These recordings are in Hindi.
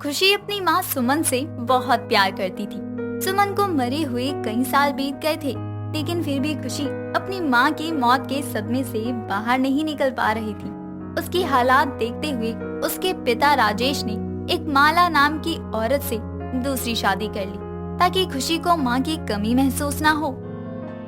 खुशी अपनी माँ सुमन से बहुत प्यार करती थी। सुमन को मरे हुए कई साल बीत गए थे, लेकिन फिर भी खुशी अपनी माँ की मौत के सदमे से बाहर नहीं निकल पा रही थी। उसकी हालात देखते हुए उसके पिता राजेश ने एक माला नाम की औरत से दूसरी शादी कर ली, ताकि खुशी को माँ की कमी महसूस ना हो।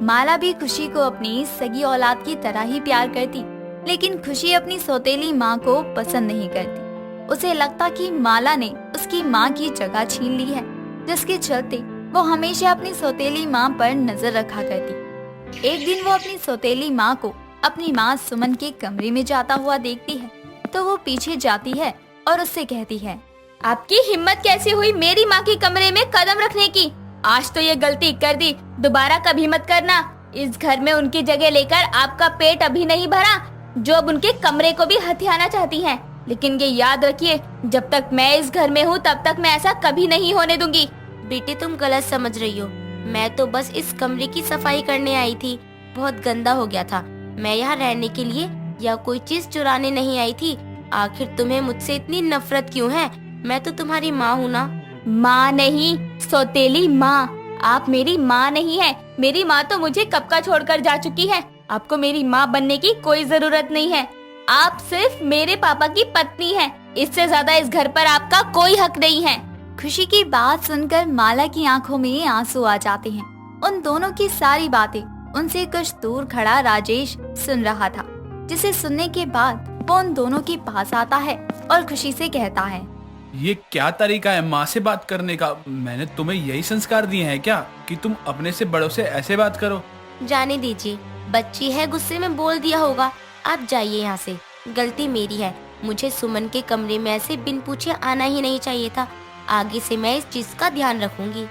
माला भी खुशी को अपनी सगी औलाद की तरह ही प्यार करती, लेकिन खुशी अपनी सौतेली माँ को पसंद नहीं करती। उसे लगता कि माला ने उसकी माँ की जगह छीन ली है, जिसके चलते वो हमेशा अपनी सौतेली माँ पर नजर रखा करती। एक दिन वो अपनी सौतेली माँ को अपनी माँ सुमन के कमरे में जाता हुआ देखती है, तो वो पीछे जाती है और उससे कहती है, आपकी हिम्मत कैसे हुई मेरी माँ के कमरे में कदम रखने की? आज तो ये गलती कर दी, दोबारा कभी मत करना। इस घर में उनकी जगह लेकर आपका पेट अभी नहीं भरा, जो अब उनके कमरे को भी हथियाना चाहती हैं। लेकिन ये याद रखिए, जब तक मैं इस घर में हूँ तब तक मैं ऐसा कभी नहीं होने दूंगी। बेटे तुम गलत समझ रही हो, मैं तो बस इस कमरे की सफाई करने आई थी। बहुत गंदा हो गया था। मैं यहाँ रहने के लिए या कोई चीज चुराने नहीं आई थी। आखिर तुम्हें मुझसे इतनी नफरत क्यों है? मैं तो तुम्हारी माँ हूँ ना। माँ नहीं, सौतेली माँ। आप मेरी माँ नहीं है। मेरी माँ तो मुझे कब का छोड़कर जा चुकी है। आपको मेरी माँ बनने की कोई जरूरत नहीं है। आप सिर्फ मेरे पापा की पत्नी हैं। इससे ज्यादा इस घर पर आपका कोई हक नहीं है। खुशी की बात सुनकर माला की आंखों में आंसू आ जाते हैं। उन दोनों की सारी बातें उनसे कुछ दूर खड़ा राजेश सुन रहा था, जिसे सुनने के बाद वो उन दोनों के पास आता है और खुशी से कहता है, ये क्या तरीका है माँ से बात करने का? मैंने तुम्हें यही संस्कार दिए हैं क्या कि तुम अपने से बड़ों से ऐसे बात करो? जाने दीजिए, बच्ची है, गुस्से में बोल दिया होगा। आप जाइए यहाँ से। गलती मेरी है। मुझे सुमन के कमरे में ऐसे बिन पूछे आना ही नहीं चाहिए था। आगे से मैं इस चीज का ध्यान रखूंगी।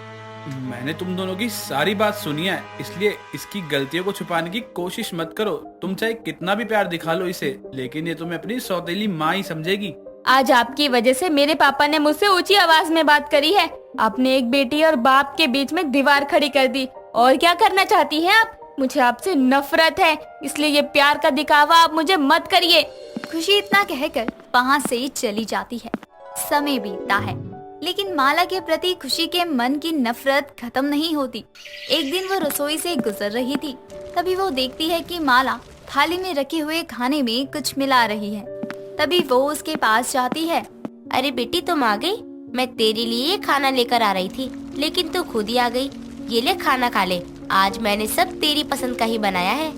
मैंने तुम दोनों की सारी बात सुनी है, इसलिए इसकी गलतियों को छुपाने की कोशिश मत करो। तुम चाहे कितना भी प्यार दिखा लो इसे, लेकिन ये तुम्हें अपनी सौतेली माँ ही समझेगी। आज आपकी वजह से मेरे पापा ने मुझसे ऊंची आवाज में बात करी है। आपने एक बेटी और बाप के बीच में दीवार खड़ी कर दी। और क्या करना चाहती हैं आप? मुझे आपसे नफरत है, इसलिए ये प्यार का दिखावा आप मुझे मत करिए। खुशी इतना कहकर वहाँ से चली जाती है। समय बीतता है, लेकिन माला के प्रति खुशी के मन की नफरत खत्म नहीं होती। एक दिन वो रसोई से गुजर रही थी, तभी वो देखती है कि माला थाली में रखे हुए खाने में कुछ मिला रही है। तभी वो उसके पास जाती है। अरे बेटी तुम आ गई। मैं तेरे लिए ये खाना लेकर आ रही थी, लेकिन तू खुद ही आ गई। ये ले खाना खा ले। आज मैंने सब तेरी पसंद का ही बनाया है।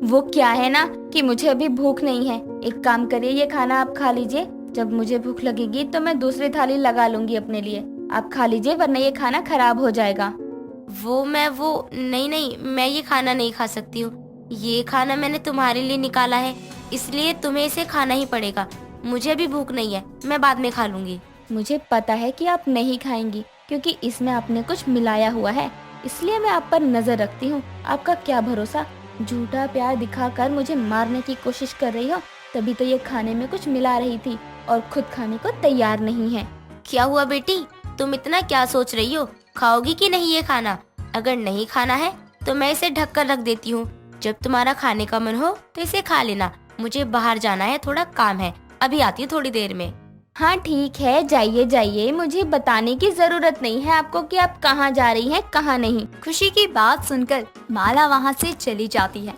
वो क्या है ना कि मुझे अभी भूख नहीं है। एक काम करिए, ये खाना आप खा लीजिए। जब मुझे भूख लगेगी तो मैं दूसरी थाली लगा लूंगी अपने लिए। आप खा लीजिए, वरना ये खाना खराब हो जाएगा। नहीं, मैं ये खाना नहीं खा सकती हूँ। ये खाना मैंने तुम्हारे लिए निकाला है, इसलिए तुम्हें इसे खाना ही पड़ेगा। मुझे भी भूख नहीं है, मैं बाद में खा लूंगी। मुझे पता है कि आप नहीं खाएंगी, क्योंकि इसमें आपने कुछ मिलाया हुआ है, इसलिए मैं आप पर नजर रखती हूँ। आपका क्या भरोसा, झूठा प्यार दिखाकर मुझे मारने की कोशिश कर रही हो। तभी तो ये खाने में कुछ मिला रही थी और खुद खाने को तैयार नहीं है। क्या हुआ बेटी, तुम इतना क्या सोच रही हो? खाओगी कि नहीं ये खाना? अगर नहीं खाना है तो मैं इसे ढक कर रख देती हूँ। जब तुम्हारा खाने का मन हो तो इसे खा लेना। मुझे बाहर जाना है, थोड़ा काम है। अभी आती हूँ थोड़ी देर में। हाँ ठीक है, जाइए जाइए। मुझे बताने की जरूरत नहीं है आपको कि आप कहाँ जा रही हैं, कहाँ नहीं। खुशी की बात सुनकर माला वहाँ से चली जाती है।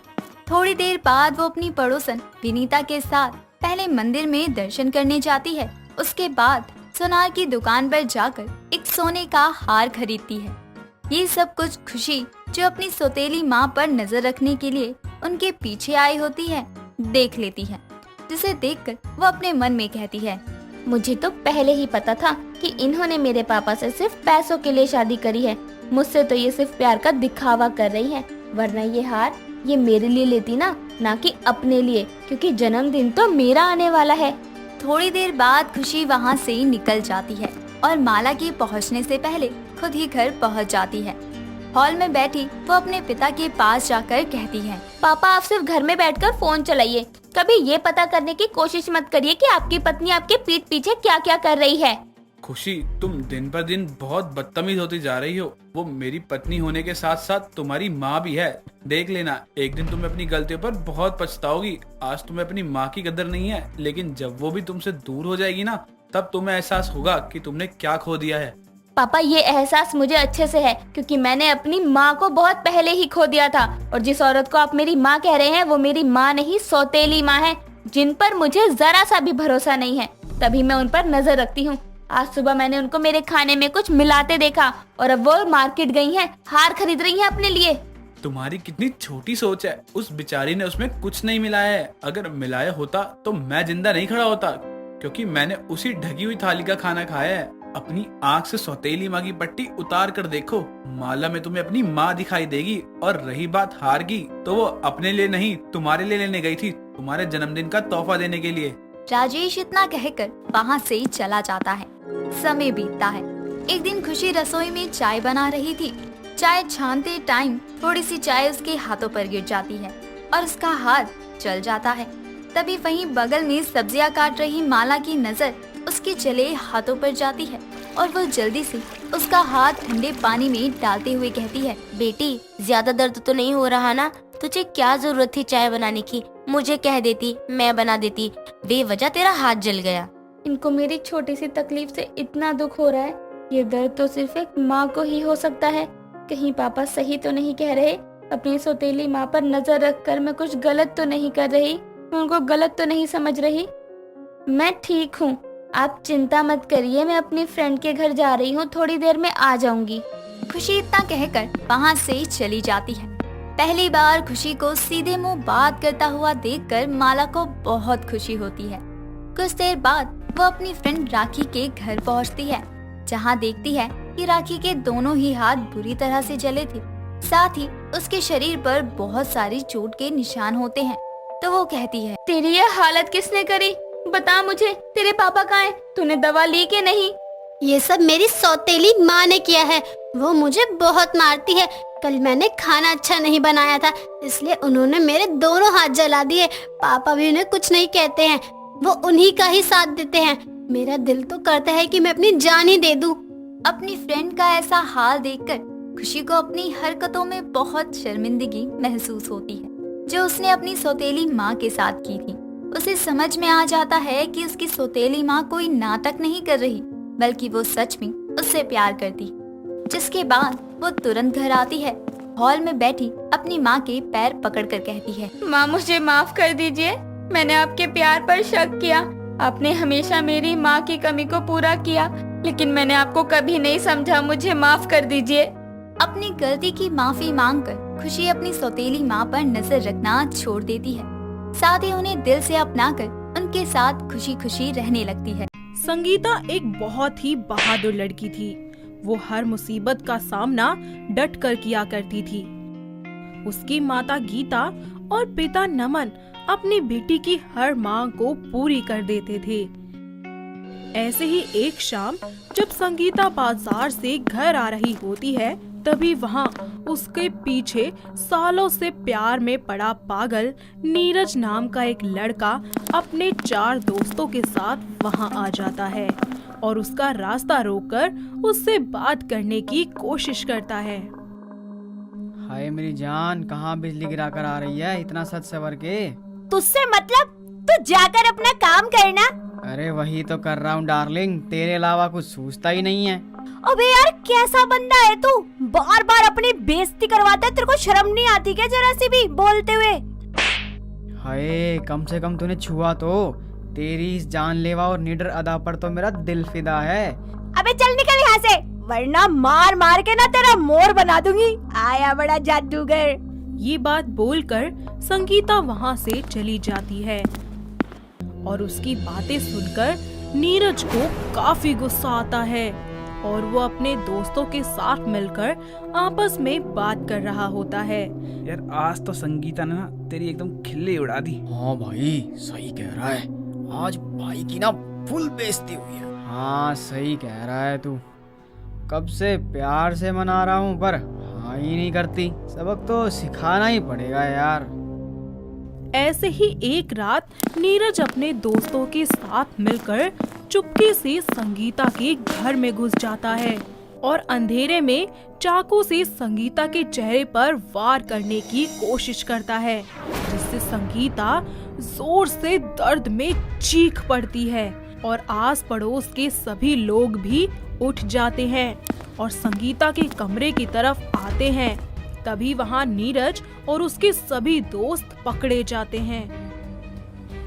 थोड़ी देर बाद वो अपनी पड़ोसन विनीता के साथ पहले मंदिर में दर्शन करने जाती है। उसके बाद सोनार की दुकान पर जाकर एक सोने का हार खरीदती है। ये सब कुछ खुशी, जो अपनी सौतेली माँ पर नजर रखने के लिए उनके पीछे आई होती है, देख लेती है, जिसे देखकर वो अपने मन में कहती है, मुझे तो पहले ही पता था कि इन्होंने मेरे पापा से सिर्फ पैसों के लिए शादी करी है। मुझसे तो ये सिर्फ प्यार का दिखावा कर रही है, वरना ये हार ये मेरे लिए लेती ना कि अपने लिए, क्योंकि जन्मदिन तो मेरा आने वाला है। थोड़ी देर बाद खुशी वहाँ से निकल जाती है और माला के पहुँचने से पहले खुद ही घर पहुँच जाती है। हॉल में बैठी वो अपने पिता के पास जाकर कहती है, पापा आप सिर्फ घर में बैठकर फोन चलाइए। कभी ये पता करने की कोशिश मत करिए कि आपकी पत्नी आपके पीठ पीछे क्या क्या कर रही है। खुशी, तुम दिन पर दिन बहुत बदतमीज होती जा रही हो। वो मेरी पत्नी होने के साथ साथ तुम्हारी माँ भी है। देख लेना, एक दिन तुम अपनी गलतियों पर बहुत पछताओगी। आज तुम्हें अपनी माँ की कदर नहीं है, लेकिन जब वो भी तुमसे दूर हो जाएगी ना, तब तुम्हें एहसास होगा कि तुमने क्या खो दिया है। पापा, ये एहसास मुझे अच्छे से है क्योंकि मैंने अपनी माँ को बहुत पहले ही खो दिया था। और जिस औरत को आप मेरी माँ कह रहे हैं वो मेरी माँ नहीं, सौतेली माँ है, जिन पर मुझे जरा सा भी भरोसा नहीं है। तभी मैं उन पर नजर रखती हूँ। आज सुबह मैंने उनको मेरे खाने में कुछ मिलाते देखा और अब वो मार्केट गई हैं, हार खरीद रही हैं अपने लिए। तुम्हारी कितनी छोटी सोच है। उस बेचारी ने उसमें कुछ नहीं मिलाया है। अगर मिलाया होता तो मैं जिंदा नहीं खड़ा होता, क्योंकि मैंने उसी ढकी हुई थाली का खाना खाया है। अपनी आँख से सौतेली माँ की पट्टी उतार कर देखो, माला में तुम्हें अपनी माँ दिखाई देगी। और रही बात हार की, तो वो अपने लिए नहीं तुम्हारे लिए लेने गई थी, तुम्हारे जन्मदिन का तोहफा देने के लिए। राजेश इतना कहकर वहाँ से चला जाता है। समय बीतता है। एक दिन खुशी रसोई में चाय बना रही थी। चाय छानते टाइम थोड़ी सी चाय उसके हाथों पर गिर जाती है और उसका हाथ जल जाता है। तभी वहीं बगल में सब्जियां काट रही माला की नजर उसके जले हाथों पर जाती है और वो जल्दी से उसका हाथ ठंडे पानी में डालते हुए कहती है, बेटी, ज्यादा दर्द तो नहीं हो रहा ना? तुझे क्या जरूरत थी चाय बनाने की? मुझे कह देती, मैं बना देती। बेवजह तेरा हाथ जल गया। इनको मेरी छोटी सी तकलीफ से इतना दुख हो रहा है। ये दर्द तो सिर्फ एक माँ को ही हो सकता है। कहीं पापा सही तो नहीं कह रहे? अपनी सौतेली माँ पर नजर रखकर मैं कुछ गलत तो नहीं कर रही? मैं उनको गलत तो नहीं समझ रही? मैं ठीक हूँ, आप चिंता मत करिए। मैं अपनी फ्रेंड के घर जा रही हूँ, थोड़ी देर में आ जाऊंगी। खुशी इतना कहकर वहाँ से चली जाती है। पहली बार खुशी को सीधे मुंह बात करता हुआ देखकर माला को बहुत खुशी होती है। कुछ देर बाद वो अपनी फ्रेंड राखी के घर पहुँचती है, जहाँ देखती है कि राखी के दोनों ही हाथ बुरी तरह से जले थे। साथ ही उसके शरीर पर बहुत सारी चोट के निशान होते हैं। तो वो कहती है, तेरी ये हालत किसने करी? बता मुझे, तेरे पापा कहाँ हैं? तूने दवा ली कि नहीं? ये सब मेरी सौतेली माँ ने किया है। वो मुझे बहुत मारती है। कल मैंने खाना अच्छा नहीं बनाया था, इसलिए उन्होंने मेरे दोनों हाथ जला दिए। पापा भी उन्हें कुछ नहीं कहते हैं, वो उन्हीं का ही साथ देते हैं। मेरा दिल तो करता है कि मैं अपनी जान ही दे दूं। अपनी फ्रेंड का ऐसा हाल देखकर खुशी को अपनी हरकतों में बहुत शर्मिंदगी महसूस होती है, जो उसने अपनी सौतेली माँ के साथ की थी। उसे समझ में आ जाता है कि उसकी सौतेली माँ कोई नाटक नहीं कर रही, बल्कि वो सच में उससे प्यार करती। जिसके बाद वो तुरंत घर आती है। हॉल में बैठी अपनी माँ के पैर पकड़कर कहती है, माँ, मुझे माफ कर दीजिए। मैंने आपके प्यार पर शक किया। आपने हमेशा मेरी माँ की कमी को पूरा किया, लेकिन मैंने आपको कभी नहीं समझा। मुझे माफ कर दीजिए। अपनी गलती की माफी मांगकर खुशी अपनी सौतेली माँ पर नजर रखना छोड़ देती है। साथ ही उन्हें दिल से अपनाकर उनके साथ खुशी खुशी रहने लगती है। संगीता एक बहुत ही बहादुर लड़की थी। वो हर मुसीबत का सामना डट कर किया करती थी। उसकी माता गीता और पिता नमन अपनी बेटी की हर मांग को पूरी कर देते थे। ऐसे ही एक शाम जब संगीता बाजार से घर आ रही होती है, तभी वहाँ उसके पीछे सालों से प्यार में पड़ा पागल नीरज नाम का एक लड़का अपने 4 दोस्तों के साथ वहाँ आ जाता है और उसका रास्ता रोककर उससे बात करने की कोशिश करता है। हाय मेरी जान, कहाँ बिजली गिरा कर आ रही है इतना सच सवर के? तुझसे मतलब? तू जाकर अपना काम करना। अरे वही तो कर रहा हूँ डार्लिंग, तेरे अलावा कुछ सूझता ही नहीं है। अबे यार, कैसा बंदा है तू? बार बार अपनी बेइज्जती करवाता है। तेरे को शर्म नहीं आती क्या जरा सी भी बोलते हुए? हाय, कम से कम तूने छुआ तो। तेरी इस जानलेवा और निडर अदा पर तो मेरा दिल फिदा है। अबे चल निकल यहाँ से, वरना मार मार के ना तेरा मोर बना दूंगी। आया बड़ा जादूगर। ये बात बोलकर संगीता वहाँ से चली जाती है और उसकी बातें सुनकर नीरज को काफी गुस्सा आता है और वो अपने दोस्तों के साथ मिलकर आपस में बात कर रहा होता है। यार आज तो संगीता ने ना तेरी एकदम खिल्ली उड़ा दी। हाँ भाई, सही कह रहा है। आज भाई की ना फुल बेइज्जती हुई है। हाँ सही कह रहा है तू। कब से प्यार से मना रहा हूँ पर हाँ ही नहीं करती। सबक तो सिखाना ही पड़ेगा यार। ऐसे ही एक रात नीरज अपने दोस्तों के साथ मिलकर चुपके से संगीता के घर में घुस जाता है और अंधेरे में चाकू से संगीता के चेहरे पर वार करने की कोशिश करता है, जिससे संगीता जोर से दर्द में चीख पड़ती है। और आस पड़ोस के सभी लोग भी उठ जाते हैं और संगीता के कमरे की तरफ आते हैं। तभी वहाँ नीरज और उसके सभी दोस्त पकड़े जाते हैं।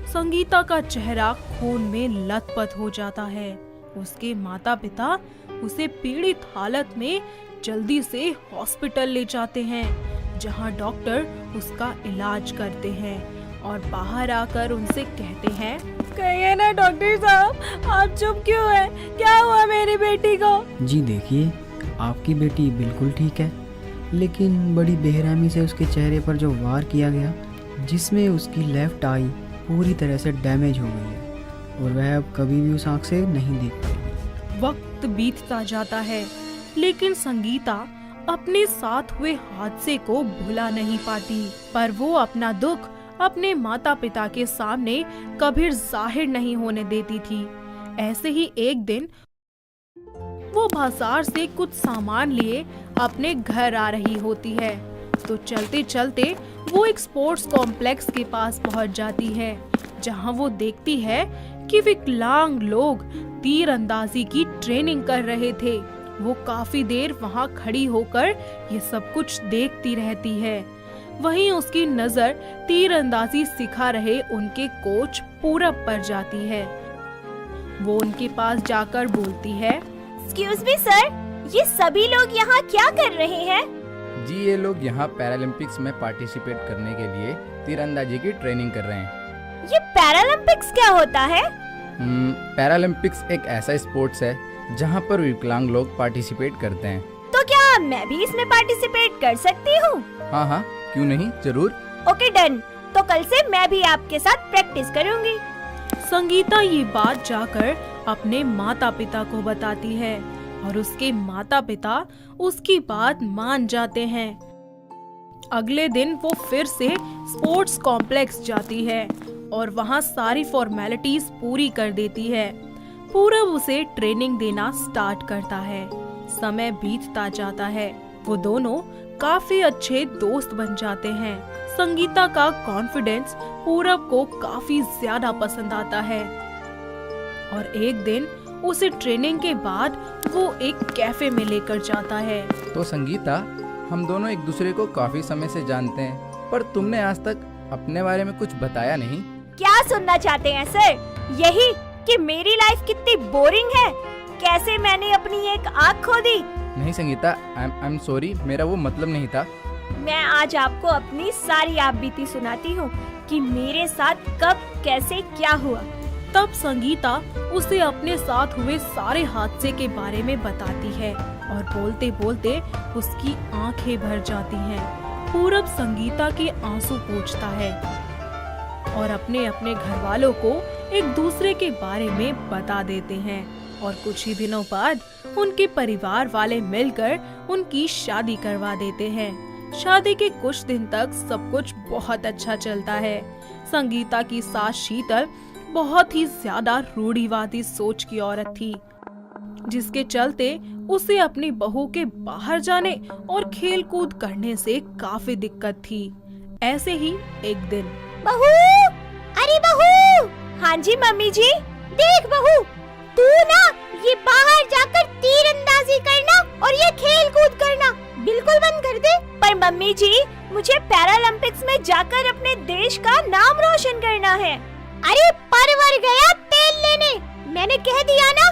संगीता का चेहरा खून में लथपथ हो जाता है। उसके माता पिता उसे पीड़ित हालत में जल्दी से हॉस्पिटल ले जाते हैं, जहां डॉक्टर उसका इलाज करते हैं और बाहर आकर उनसे कहते हैं, कहिए ना डॉक्टर साहब, आप चुप क्यों हैं? क्या हुआ मेरी बेटी को? जी देखिए, आपकी बेटी बिल्कुल ठीक है, लेकिन बड़ी बेरहमी से उसके चेहरे पर जो वार किया गया, जिसमें उसकी लेफ्ट आई पूरी तरह से डैमेज हो गई है और वह अब कभी भी उस आँख से नहीं देख पाएगी। वक्त बीतता जाता है, लेकिन संगीता अपने साथ हुए हादसे को भुला नहीं पाती, पर वो अपना दुख अपने माता पिता के सामने कभी जाहिर नहीं होने देती थी। ऐसे ही एक दिन वो बाजार से कुछ सामान लिए अपने घर आ रही होती है, तो चलते चलते वो एक स्पोर्ट्स कॉम्प्लेक्स के पास पहुंच जाती है, जहां वो देखती है कि विकलांग लोग तीरंदाजी की ट्रेनिंग कर रहे थे। वो काफी देर वहां खड़ी होकर ये सब कुछ देखती रहती है। वहीं उसकी नजर तीरंदाजी सिखा रहे उनके कोच पूरब पर जाती है। वो उनके पास जाकर बोलती है, एक्सक्यूज मी सर, ये सभी लोग यहाँ क्या कर रहे हैं? जी ये लोग यहाँ पैरालंपिक्स में पार्टिसिपेट करने के लिए तीरंदाजी की ट्रेनिंग कर रहे हैं। ये पैरालंपिक्स क्या होता है? पैरालंपिक्स एक ऐसा स्पोर्ट्स है जहाँ पर विकलांग लोग पार्टिसिपेट करते हैं। तो क्या मैं भी इसमें पार्टिसिपेट कर सकती हूँ? हाँ हाँ, क्यों नहीं, जरूर। ओके डन, तो कल से मैं भी आपके साथ प्रैक्टिस करूँगी। संगीता ये बात जाकर अपने माता पिता को बताती है और उसके माता पिता उसकी बात मान जाते हैं। अगले दिन वो फिर से स्पोर्ट्स कॉम्प्लेक्स जाती है और वहाँ सारी फॉर्मेलिटीज पूरी कर देती है। पूरब उसे ट्रेनिंग देना स्टार्ट करता है। समय बीतता जाता है, वो दोनों काफी अच्छे दोस्त बन जाते हैं। संगीता का कॉन्फिडेंस पूरब को काफी ज्यादा पसंद आता है और एक दिन उसे ट्रेनिंग के बाद वो एक कैफे में लेकर जाता है। तो संगीता, हम दोनों एक दूसरे को काफी समय से जानते हैं, पर तुमने आज तक अपने बारे में कुछ बताया नहीं। क्या सुनना चाहते हैं सर? यही कि मेरी लाइफ कितनी बोरिंग है, कैसे मैंने अपनी एक आँख खो दी। नहीं संगीता, आई एम सॉरी, मेरा वो मतलब नहीं था। मैं आज आपको अपनी सारी आप बीती सुनाती हूँ कि मेरे साथ कब कैसे क्या हुआ। तब संगीता उसे अपने साथ हुए सारे हादसे के बारे में बताती है और बोलते बोलते उसकी आंखें भर जाती हैं। पूरब संगीता के आंसू पोंछता है और अपने अपने घर वालों को एक दूसरे के बारे में बता देते हैं और कुछ ही दिनों बाद उनके परिवार वाले मिलकर उनकी शादी करवा देते हैं। शादी के कुछ दिन तक सब कुछ बहुत अच्छा चलता है। संगीता की सास शीतल बहुत ही ज्यादा रूढ़िवादी सोच की औरत थी, जिसके चलते उसे अपनी बहू के बाहर जाने और खेल कूद करने से काफी दिक्कत थी। ऐसे ही एक दिन, बहू, अरे बहू। हाँ जी मम्मी जी। देख बहू, तू ना ये बाहर जाकर तीरंदाजी करना और ये खेल कूद करना बिल्कुल बंद कर दे। पर मम्मी जी, मुझे पैरालंपिक्स में जाकर अपने देश का नाम रोशन करना है। अरे परवर गया तेल लेने, मैंने कह दिया ना।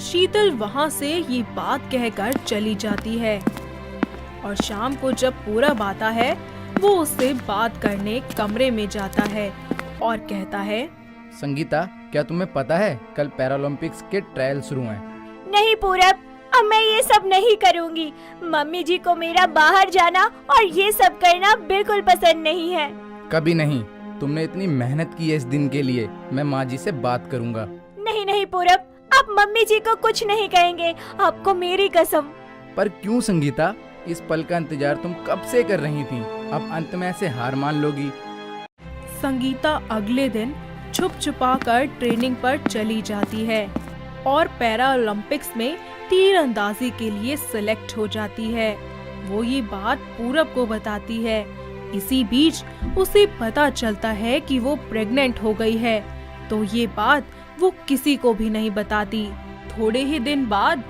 शीतल वहाँ से ये बात कहकर चली जाती है और शाम को जब पूरब आता है वो उससे बात करने कमरे में जाता है और कहता है, संगीता, क्या तुम्हें पता है कल पैरालंपिक्स के ट्रायल शुरू हैं? नहीं पूरब, अब मैं ये सब नहीं करूँगी। मम्मी जी को मेरा बाहर जाना और ये सब करना बिल्कुल पसंद नहीं है। कभी नहीं, तुमने इतनी मेहनत की है इस दिन के लिए। मैं माँ जी से बात करूँगा। नहीं नहीं पूरब, आप मम्मी जी को कुछ नहीं कहेंगे, आपको मेरी कसम। पर क्यों संगीता, इस पल का इंतजार तुम कब से कर रही थी, अब अंत में ऐसे हार मान लोगी? संगीता अगले दिन छुप छुपा कर ट्रेनिंग पर चली जाती है और पैरालंपिक्स में तीरंदाजी के लिए सिलेक्ट हो जाती है। वो ये बात पूरब को बताती है। इसी बीच उसे पता चलता है कि वो प्रेग्नेंट हो गई है, तो ये बात वो किसी को भी नहीं बताती। थोड़े ही दिन बाद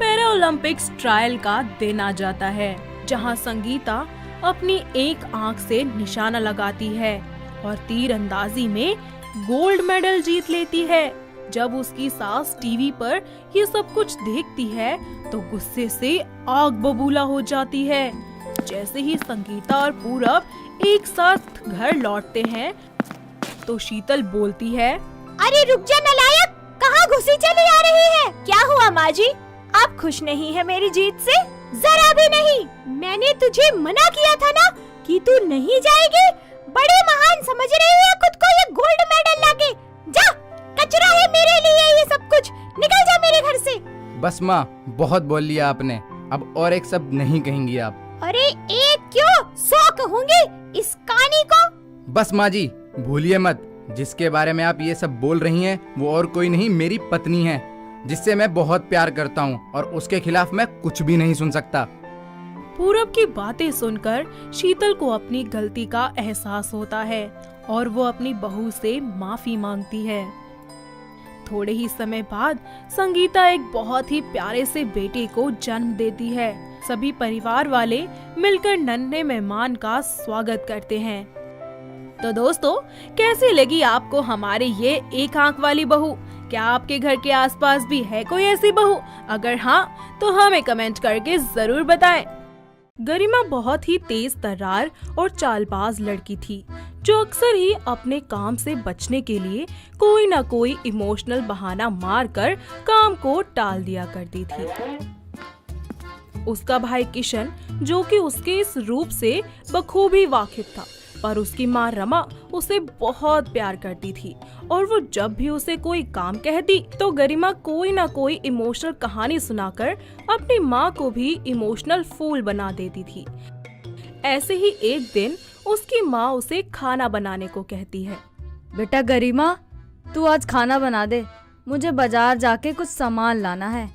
पैरा ओलंपिक्स ट्रायल का दिन आ जाता है, जहां संगीता अपनी एक आंख से निशाना लगाती है और तीरंदाजी में गोल्ड मेडल जीत लेती है। जब उसकी सास टीवी पर ये सब कुछ देखती है तो गुस्से से आग बबूला हो जाती है। जैसे ही संगीता और पूरब एक साथ घर लौटते हैं तो शीतल बोलती है, अरे रुक जा नालायक, कहाँ घुसी चली आ रही है? क्या हुआ माँ जी, आप खुश नहीं है मेरी जीत से? जरा भी नहीं, मैंने तुझे मना किया था ना कि तू नहीं जाएगी। बड़े महान समझ रही है खुद को ये गोल्ड मेडल लाके। जा, कचरा है मेरे लिए ये सब कुछ, निकल जा मेरे घर से। बस माँ, बहुत बोल लिया आपने, अब और एक शब्द नहीं कहेंगी आप। अरे एक क्यों, 100 कहूंगी इस कहानी को। बस माँ जी, भूलिए मत, जिसके बारे में आप ये सब बोल रही हैं वो और कोई नहीं, मेरी पत्नी है, जिससे मैं बहुत प्यार करता हूँ और उसके खिलाफ मैं कुछ भी नहीं सुन सकता। पूरब की बातें सुनकर शीतल को अपनी गलती का एहसास होता है और वो अपनी बहू से माफी मांगती है। थोड़े ही समय बाद संगीता एक बहुत ही प्यारे से बेटे को जन्म देती है। सभी परिवार वाले मिलकर नन्हे मेहमान का स्वागत करते हैं। तो दोस्तों, कैसी लगी आपको हमारे ये एक आंख वाली बहू? क्या आपके घर के आसपास भी है कोई ऐसी बहू? अगर हाँ तो हमें कमेंट करके जरूर बताएं। गरिमा बहुत ही तेज तर्रार और चालबाज लड़की थी, जो अक्सर ही अपने काम से बचने के लिए कोई ना कोई इमोशनल बहाना मारकर काम को टाल दिया करती थी। उसका भाई किशन, जो कि उसके इस रूप से बखूबी वाकिफ था, पर उसकी माँ रमा उसे बहुत प्यार करती थी और वो जब भी उसे कोई काम कहती तो गरिमा कोई ना कोई इमोशनल कहानी सुनाकर अपनी माँ को भी इमोशनल फूल बना देती थी। ऐसे ही एक दिन उसकी माँ उसे खाना बनाने को कहती है। बेटा गरिमा, तू आज खाना बना दे, मुझे बाजार जाके कुछ सामान लाना है।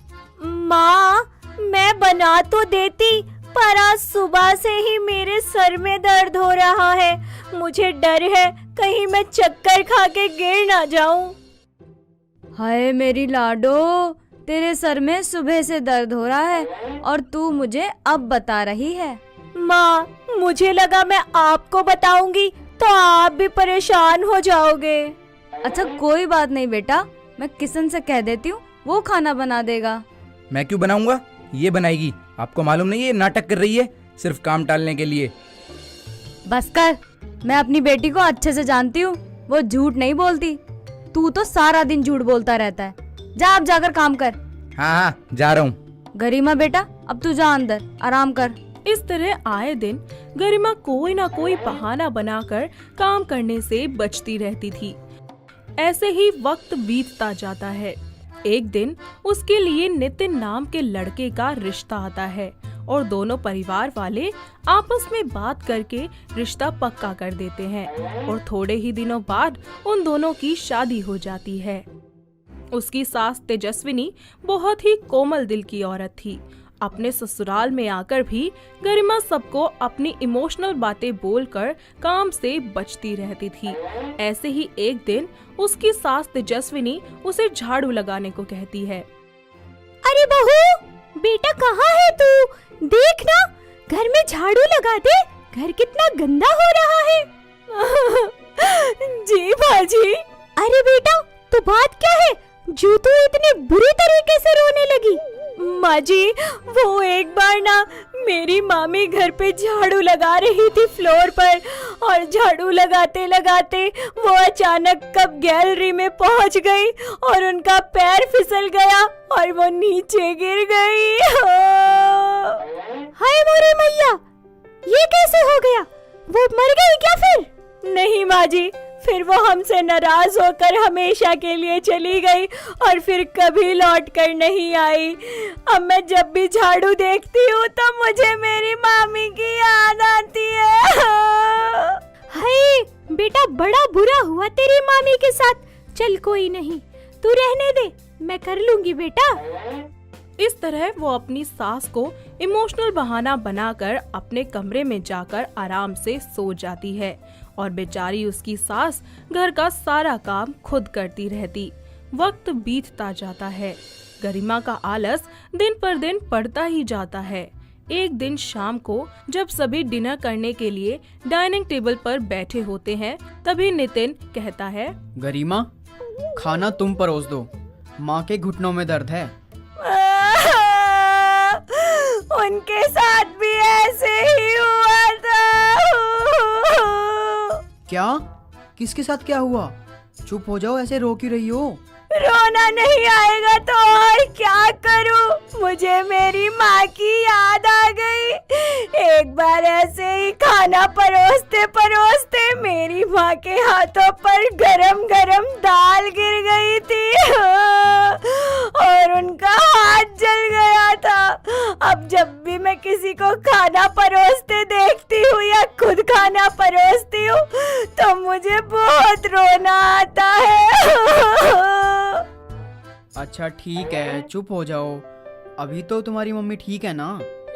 माँ, मैं बना तो देती, पर आज सुबह से ही मेरे सर में दर्द हो रहा है। मुझे डर है कहीं मैं चक्कर खा के गिर ना जाऊं। हाय मेरी लाडो, तेरे सर में सुबह से दर्द हो रहा है और तू मुझे अब बता रही है? माँ, मुझे लगा मैं आपको बताऊंगी तो आप भी परेशान हो जाओगे। अच्छा कोई बात नहीं बेटा, मैं किशन से कह देती हूँ, वो खाना बना देगा। मैं क्यों बनाऊंगा, ये बनाएगी। आपको मालूम नहीं ये नाटक कर रही है सिर्फ काम टालने के लिए। बस कर, मैं अपनी बेटी को अच्छे से जानती हूँ, वो झूठ नहीं बोलती। तू तो सारा दिन झूठ बोलता रहता है। जा अब जाकर काम कर। हाँ हाँ, जा रहा हूँ। गरिमा बेटा, अब तू जा अंदर आराम कर। इस तरह आए दिन गरिमा कोई ना कोई बहाना बनाकर काम करने से बचती रहती थी। ऐसे ही वक्त बीतता जाता है। एक दिन उसके लिए नितिन नाम के लड़के का रिश्ता आता है और दोनों परिवार वाले आपस में बात करके रिश्ता पक्का कर देते हैं और थोड़े ही दिनों बाद उन दोनों की शादी हो जाती है। उसकी सास तेजस्विनी बहुत ही कोमल दिल की औरत थी। अपने ससुराल में आकर भी गरिमा सबको अपनी इमोशनल बातें बोलकर काम से बचती रहती थी। ऐसे ही एक दिन उसकी सास तेजस्विनी उसे झाड़ू लगाने को कहती है। अरे बहू, बेटा कहाँ है तू? देख ना, घर में झाड़ू लगा दे, घर कितना गंदा हो रहा है। जी बाजी। अरे बेटा, तो बात क्या है जो तू इतने बुरे तरीके से रोने लगी? माँ जी, वो एक बार ना मेरी मामी घर पे झाड़ू लगा रही थी फ्लोर पर, और झाड़ू लगाते लगाते वो अचानक कब गैलरी में पहुंच गई और उनका पैर फिसल गया और वो नीचे गिर गई। हाय मोरी मैया, ये कैसे हो गया? वो मर गई क्या फिर? नहीं माँ जी, फिर वो हमसे नाराज होकर हमेशा के लिए चली गई और फिर कभी लौट कर नहीं आई। अब मैं जब भी झाड़ू देखती हूँ तो मुझे मेरी मामी की याद आती है। हाय बेटा, बड़ा बुरा हुआ तेरी मामी के साथ। चल कोई नहीं, तू रहने दे, मैं कर लूंगी बेटा। इस तरह वो अपनी सास को इमोशनल बहाना बनाकर अपने कमरे में जाकर आराम से सो जाती है और बेचारी उसकी सास घर का सारा काम खुद करती रहती। वक्त बीतता जाता है। गरिमा का आलस दिन पर दिन बढ़ता ही जाता है। एक दिन शाम को जब सभी डिनर करने के लिए डाइनिंग टेबल पर बैठे होते हैं, तभी नितिन कहता है, गरिमा, खाना तुम परोस दो, माँ के घुटनों में दर्द है। उनके साथ भी ऐसे ही हुआ था। क्या? किसके साथ क्या हुआ? चुप हो जाओ, ऐसे रो क्यों रही हो? रोना नहीं आएगा तो और क्या करूं? मुझे मेरी माँ की याद आ गई। एक बार ऐसे ही खाना परोसते परोसते मेरी माँ के हाथों पर गरम गरम दाल गिर गई थी और उनका हाथ जल गया था। अब जब भी मैं किसी को खाना परोसते देखती हूँ या खुद खाना परोसती हूँ तो मुझे बहुत रोना आता है। अच्छा ठीक है, चुप हो जाओ। अभी तो तुम्हारी मम्मी ठीक है ना?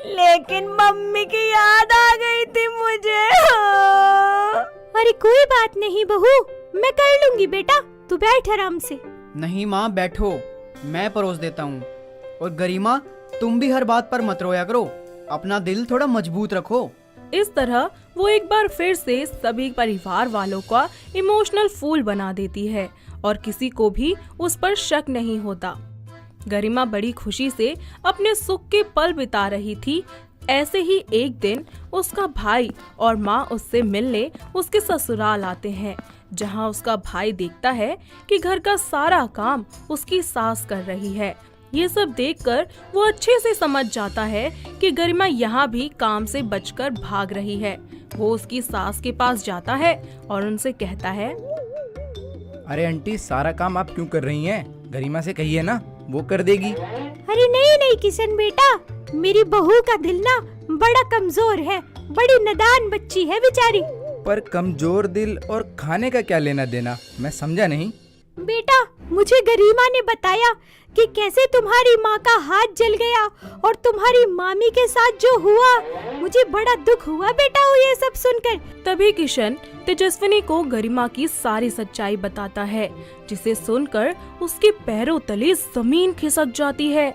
लेकिन मम्मी की याद आ गई थी मुझे। अरे कोई बात नहीं बहू, मैं कर लूंगी बेटा, तू बैठ आराम से। नहीं माँ, बैठो, मैं परोस देता हूँ। और गरिमा, तुम भी हर बात पर मत रोया करो, अपना दिल थोड़ा मजबूत रखो। इस तरह वो एक बार फिर से सभी परिवार वालों का इमोशनल फूल बना देती है और किसी को भी उस पर शक नहीं होता। गरिमा बड़ी खुशी से अपने सुख के पल बिता रही थी। ऐसे ही एक दिन उसका भाई और माँ उससे मिलने उसके ससुराल आते हैं, जहाँ उसका भाई देखता है कि घर का सारा काम उसकी सास कर रही है। ये सब देखकर वो अच्छे से समझ जाता है कि गरिमा यहाँ भी काम से बचकर भाग रही है। वो उसकी सास के पास जाता है और उनसे कहता है, अरे आंटी, सारा काम आप क्यों कर रही हैं? गरिमा से कहिए ना, वो कर देगी। अरे नहीं नहीं किशन बेटा, मेरी बहू का दिल ना बड़ा कमजोर है, बड़ी नादान बच्ची है बेचारी। पर कमजोर दिल और खाने का क्या लेना देना, मैं समझा नहीं। बेटा, मुझे गरिमा ने बताया कि कैसे तुम्हारी माँ का हाथ जल गया और तुम्हारी मामी के साथ जो हुआ, मुझे बड़ा दुख हुआ बेटा ये सब सुनकर। तभी किशन तेजस्विनी को गरिमा की सारी सच्चाई बताता है, जिसे सुनकर उसके पैरों तले जमीन खिसक जाती है।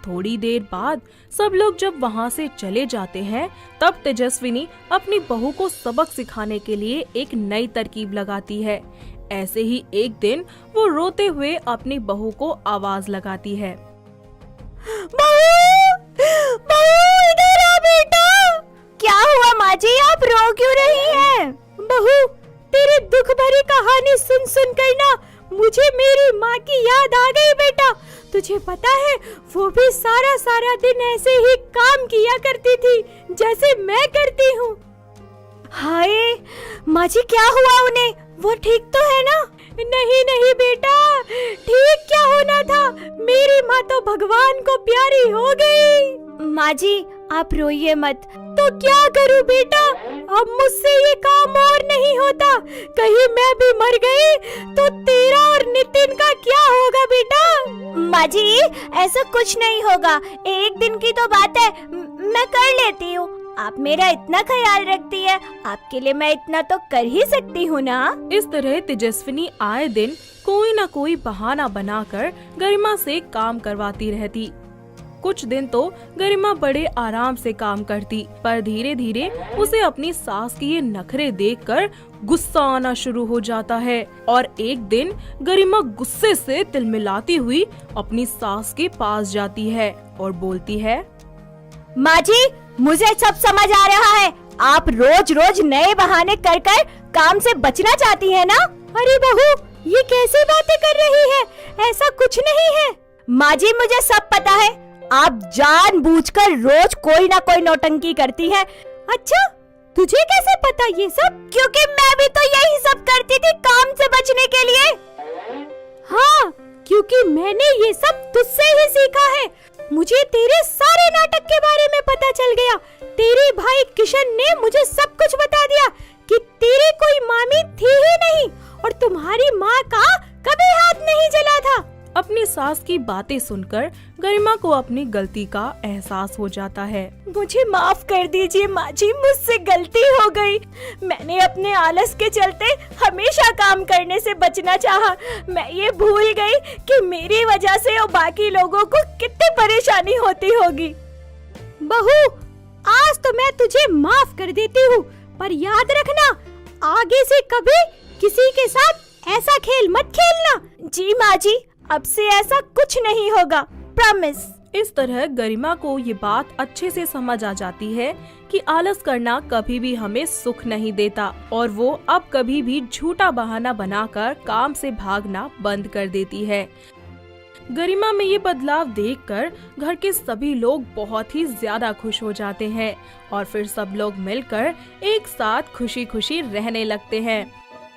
थोड़ी देर बाद सब लोग जब वहाँ से चले जाते हैं, तब तेजस्विनी अपनी बहू को सबक सिखाने के लिए एक नई तरकीब लगाती है। ऐसे ही एक दिन वो रोते हुए अपनी बहू को आवाज लगाती है, बहू इधर आ बेटा। क्या हुआ माँ जी, आप रो क्यों रही हैं? बहू, तेरी दुख भरी कहानी सुन सुन कर ना मुझे मेरी माँ की याद आ गई बेटा। तुझे पता है, वो भी सारा सारा दिन ऐसे ही काम किया करती थी जैसे मैं करती हूँ। हाय माँ जी, क्या हुआ उन्हें? वो ठीक तो है ना? नहीं नहीं बेटा, ठीक क्या होना था, मेरी माँ तो भगवान को प्यारी हो गई। माँ जी आप रोइए मत। तो क्या करूँ बेटा, अब मुझसे ये काम और नहीं होता। कहीं मैं भी मर गई तो तेरा और नितिन का क्या होगा बेटा? माँ जी ऐसा कुछ नहीं होगा, एक दिन की तो बात है, मैं कर लेती हूँ। आप मेरा इतना ख्याल रखती है, आपके लिए मैं इतना तो कर ही सकती हूँ ना। इस तरह तेजस्विनी आए दिन कोई न कोई बहाना बनाकर गरिमा से काम करवाती रहती। कुछ दिन तो गरिमा बड़े आराम से काम करती, पर धीरे धीरे उसे अपनी सास के ये नखरे देखकर गुस्सा आना शुरू हो जाता है और एक दिन गरिमा गुस्से से तिलमिलाती हुई अपनी सास के पास जाती है और बोलती है, माँ जी मुझे सब समझ आ रहा है, आप रोज रोज नए बहाने कर कर काम से बचना चाहती है ना? अरे बहू, ये कैसी बातें कर रही है, ऐसा कुछ नहीं है। माँ जी मुझे सब पता है, आप जानबूझकर रोज कोई ना कोई नौटंकी करती हैं। अच्छा, तुझे कैसे पता ये सब? क्योंकि मैं भी तो यही सब करती थी काम से बचने के लिए। हाँ, क्योंकि मैंने ये सब तुझसे ही सीखा है। मुझे तेरे सारे नाटक के बारे में पता चल गया। तेरे भाई किशन ने मुझे सब कुछ बता दिया कि तेरी कोई मामी थी ही नहीं और तुम्हारी माँ का कभी हाथ नहीं जला था। अपनी सास की बातें सुनकर गरिमा को अपनी गलती का एहसास हो जाता है। मुझे माफ कर दीजिए माँ जी, मुझसे गलती हो गई। मैंने अपने आलस के चलते हमेशा काम करने से बचना चाहा। मैं ये भूल गई कि मेरी वजह से और बाकी लोगों को कितनी परेशानी होती होगी। बहू, आज तो मैं तुझे माफ कर देती हूँ, पर याद रखना आगे से कभी किसी के साथ ऐसा खेल मत खेलना। जी माँ जी, अब से ऐसा कुछ नहीं होगा, प्रॉमिस। इस तरह गरिमा को ये बात अच्छे से समझ आ जाती है कि आलस करना कभी भी हमें सुख नहीं देता और वो अब कभी भी झूठा बहाना बनाकर काम से भागना बंद कर देती है। गरिमा में ये बदलाव देखकर घर के सभी लोग बहुत ही ज्यादा खुश हो जाते हैं और फिर सब लोग मिलकर एक साथ खुशी खुशी रहने लगते हैं।